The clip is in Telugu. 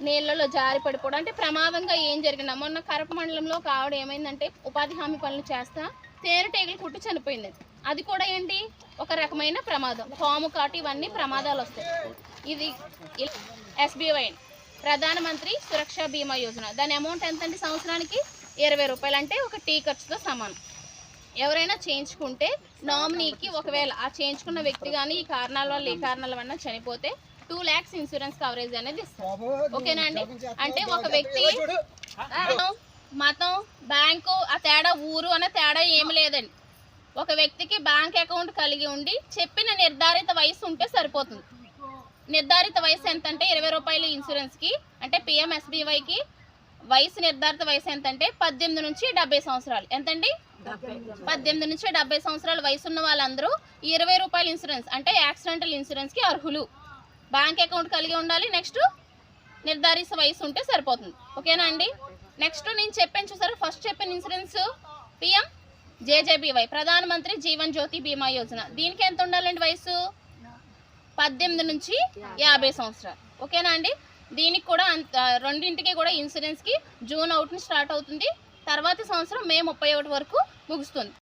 నీళ్ళలో జారి పడిపోవడం అంటే ప్రమాదంగా ఏం జరిగింది. మొన్న కరప మండలంలో ఒక ఆవిడ ఏమైందంటే ఉపాధి హామీ పనులు చేస్తా తేనెటీగలు కుట్టి చనిపోయింది. అది కూడా ఏంటి ఒక రకమైన ప్రమాదం. పాము కాటు ఇవన్నీ ప్రమాదాలు వస్తాయి. ఇది SBY ప్రధానమంత్రి సురక్ష బీమా యోజన. దాని అమౌంట్ ఎంత అండి? సంవత్సరానికి 20 రూపాయలు, అంటే ఒక టీ ఖర్చుతో సమానం. ఎవరైనా చేయించుకుంటే నామినీకి ఒకవేళ ఆ చేయించుకున్న వ్యక్తి కానీ ఈ కారణాల వల్ల ఏ కారణాల వల్ల చనిపోతే 2 lakhs ఇన్సూరెన్స్ కవరేజ్ అనేది ఇస్తారు. ఓకేనా అండి? అంటే ఒక వ్యక్తి మతం, బ్యాంకు ఆ తేడా, ఊరు అనే తేడా ఏమి లేదండి. ఒక వ్యక్తికి బ్యాంక్ అకౌంట్ కలిగి ఉండి చెప్పిన నిర్ధారిత వయసు ఉంటే సరిపోతుంది. నిర్ధారిత వయసు ఎంత అంటే 20 రూపాయలు ఇన్సూరెన్స్కి, అంటే PMSBYకి వయసు నిర్ధారిత వయసు ఎంతంటే 18 నుంచి 70 సంవత్సరాలు. ఎంతండి? 18 నుంచి 70 సంవత్సరాల వయసు ఉన్న వాళ్ళందరూ 20 రూపాయల ఇన్సూరెన్స్ అంటే యాక్సిడెంటల్ ఇన్సూరెన్స్కి అర్హులు. బ్యాంక్ అకౌంట్ కలిగి ఉండాలి. నెక్స్ట్ నిర్ధారిత వయసు ఉంటే సరిపోతుంది. ఓకేనా అండి? నెక్స్ట్ నేను చెప్పాను చూసారు, ఫస్ట్ చెప్పిన ఇన్సూరెన్స్ PMJJBY ప్రధానమంత్రి జీవన్ జ్యోతి బీమా యోజన. దీనికి ఎంత ఉండాలండి వయసు? 18 నుంచి 50 సంవత్సరాలు. ఓకేనా అండి? దీనికి కూడా రెండింటికి కూడా ఇన్సూరెన్స్కి June 1 స్టార్ట్ అవుతుంది. తర్వాతి సంవత్సరం May 31 వరకు ముగుస్తుంది.